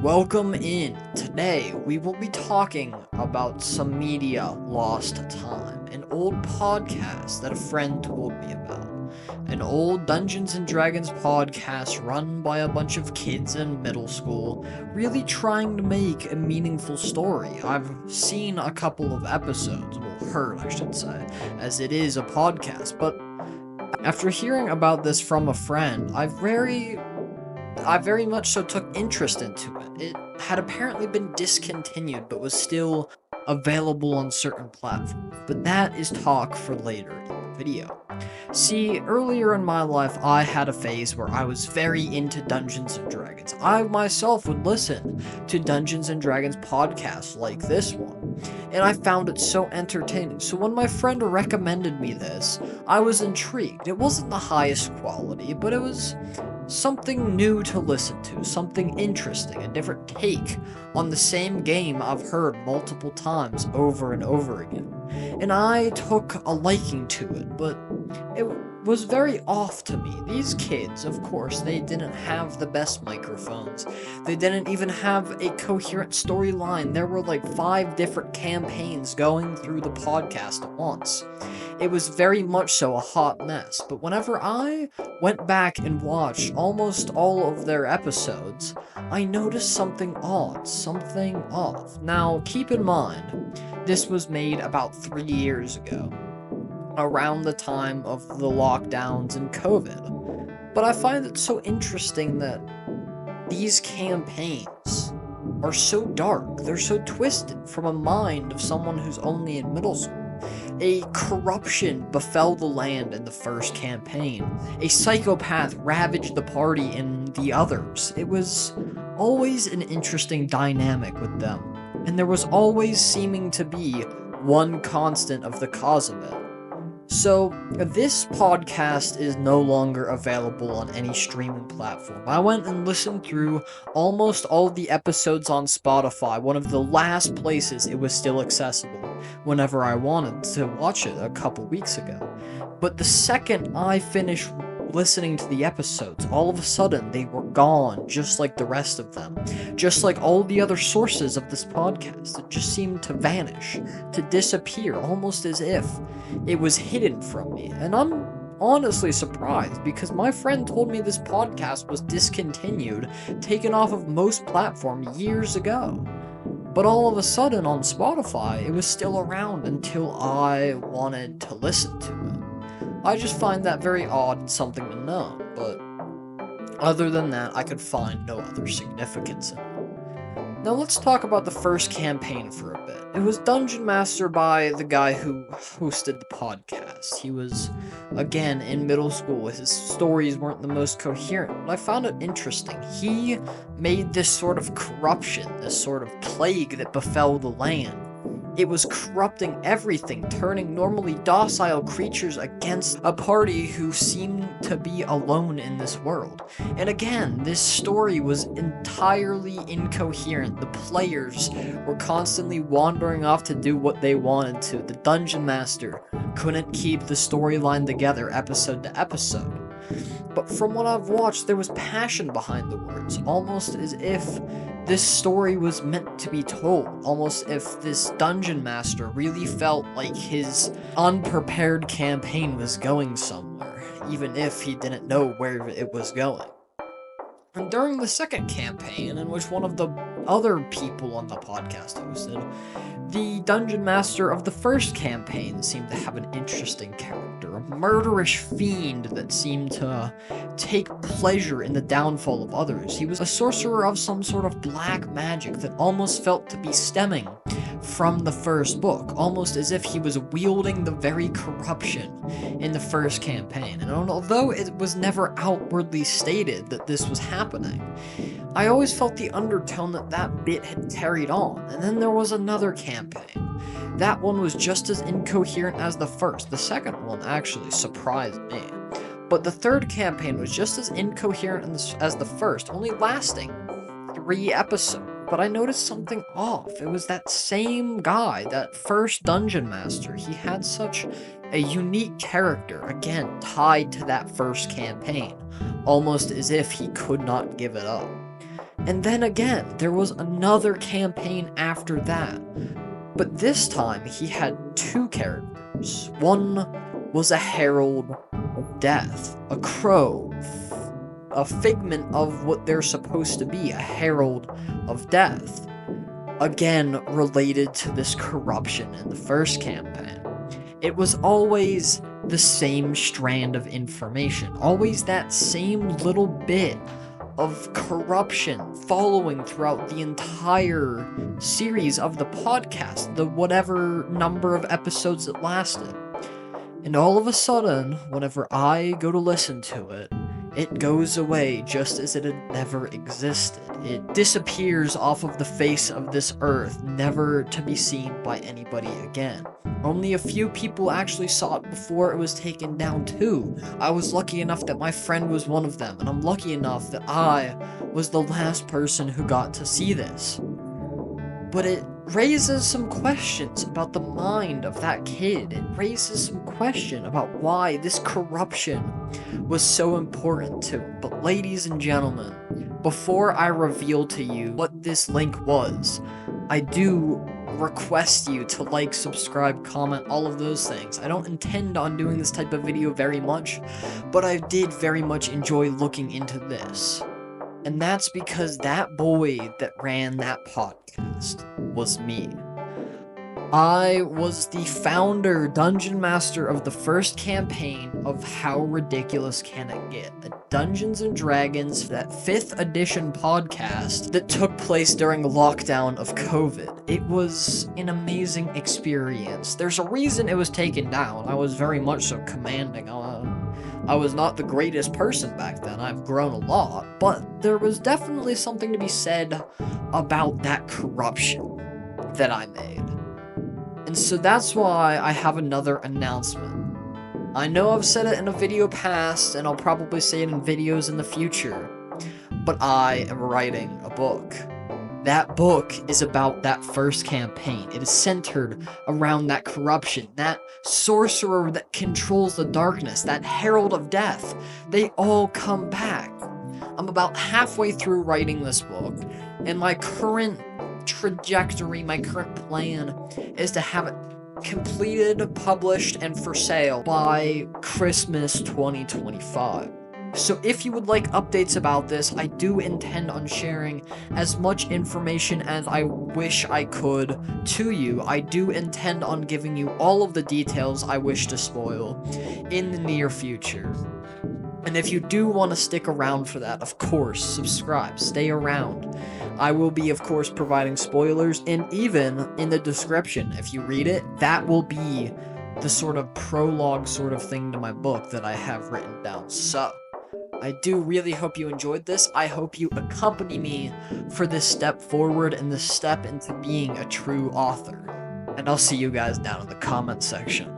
welcome in. Today, we will be talking about some media lost time, an old podcast that a friend told me about, an old Dungeons and Dragons podcast run by a bunch of kids in middle school, really trying to make a meaningful story. I've seen a couple of episodes, well, heard, I should say, as it is a podcast, but after hearing about this from a friend, I very much so took interest into it. It had apparently been discontinued, but was still available on certain platforms. But that is talk for later in the video. See, earlier in my life, I had a phase where I was very into Dungeons and Dragons. I myself would listen to Dungeons and Dragons podcasts like this one, and I found it so entertaining. So when my friend recommended me this, I was intrigued. It wasn't the highest quality, but it was something new to listen to, something interesting, a different take on the same game I've heard multiple times over and over again. And I took a liking to it, but it was very off to me. These kids, of course, they didn't have the best microphones. They didn't even have a coherent storyline. There were like 5 different campaigns going through the podcast at once. It was very much so a hot mess, but whenever I went back and watched almost all of their episodes, I noticed something odd, something off. Now, keep in mind, this was made about 3 years ago, around the time of the lockdowns and COVID. But I find it so interesting that these campaigns are so dark, they're so twisted from a mind of someone who's only in middle school. A corruption befell the land in the first campaign. A psychopath ravaged the party in the others. It was always an interesting dynamic with them, and there was always seeming to be one constant of the cause of it. So, this podcast is no longer available on any streaming platform. I went and listened through almost all the episodes on Spotify, one of the last places it was still accessible whenever I wanted to watch it a couple weeks ago. But the second I finished listening to the episodes, all of a sudden they were gone, just like the rest of them. Just like all the other sources of this podcast, it just seemed to vanish, to disappear, almost as if it was hidden from me. And I'm honestly surprised, because my friend told me this podcast was discontinued, taken off of most platforms years ago. But all of a sudden on Spotify, it was still around until I wanted to listen to it. I just find that very odd and something to know, but other than that, I could find no other significance in it. Now let's talk about the first campaign for a bit. It was Dungeon Master by the guy who hosted the podcast. He was, again, in middle school. His stories weren't the most coherent, but I found it interesting. He made this sort of corruption, this sort of plague that befell the land. It was corrupting everything, turning normally docile creatures against a party who seemed to be alone in this world. And again, this story was entirely incoherent. The players were constantly wandering off to do what they wanted to. The Dungeon Master couldn't keep the storyline together episode to episode. But from what I've watched, there was passion behind the words, almost as if this story was meant to be told, almost if this Dungeon Master really felt like his unprepared campaign was going somewhere, even if he didn't know where it was going. And during the second campaign, in which one of the other people on the podcast hosted, the Dungeon Master of the first campaign seemed to have an interesting character, a murderish fiend that seemed to take pleasure in the downfall of others. He was a sorcerer of some sort of black magic that almost felt to be stemming from the first book, almost as if he was wielding the very corruption in the first campaign. And although it was never outwardly stated that this was happening, I always felt the undertone that bit had carried on. And then there was another campaign. That one was just as incoherent as the first. The second one actually surprised me. But the third campaign was just as incoherent as the first, only lasting 3 episodes. But I noticed something off. It was that same guy, that first Dungeon Master. He had such a unique character, again, tied to that first campaign, almost as if he could not give it up. And then again, there was another campaign after that. But this time, he had two characters. One was a herald of death, a crow, a figment of what they're supposed to be, a herald of death. Again, related to this corruption in the first campaign. It was always the same strand of information, always that same little bit of corruption following throughout the entire series of the podcast, the whatever number of episodes it lasted. And all of a sudden, whenever I go to listen to it, it goes away just as it had never existed. It disappears off of the face of this earth, never to be seen by anybody again. Only a few people actually saw it before it was taken down too. I was lucky enough that my friend was one of them, and I'm lucky enough that I was the last person who got to see this. But it raises some questions about the mind of that kid. It raises some question about why this corruption was so important to him. But ladies and gentlemen, before I reveal to you what this link was, I do request you to like, subscribe, comment, all of those things. I don't intend on doing this type of video very much, but I did very much enjoy looking into this. And that's because that boy that ran that podcast was me. I was the founder, dungeon master of the first campaign of How Ridiculous Can It Get? A Dungeons & Dragons, that 5th edition podcast that took place during lockdown of COVID. It was an amazing experience. There's a reason it was taken down. I was very much so commanding. I was not the greatest person back then. I've grown a lot, but there was definitely something to be said about that corruption that I made. And so that's why I have another announcement. I know I've said it in a video past, and I'll probably say it in videos in the future, but I am writing a book. That book is about that first campaign. It is centered around that corruption, that sorcerer that controls the darkness, that herald of death. They all come back. I'm about halfway through writing this book, and my current trajectory, my current plan is to have it completed, published, and for sale by Christmas 2025. So if you would like updates about this, I do intend on sharing as much information as I wish I could to you. I do intend on giving you all of the details I wish to spoil in the near future. And if you do want to stick around for that, of course, subscribe, stay around. I will be, of course, providing spoilers, and even in the description, if you read it, that will be the sort of prologue sort of thing to my book that I have written down. So, I do really hope you enjoyed this. I hope you accompany me for this step forward and this step into being a true author. And I'll see you guys down in the comment section.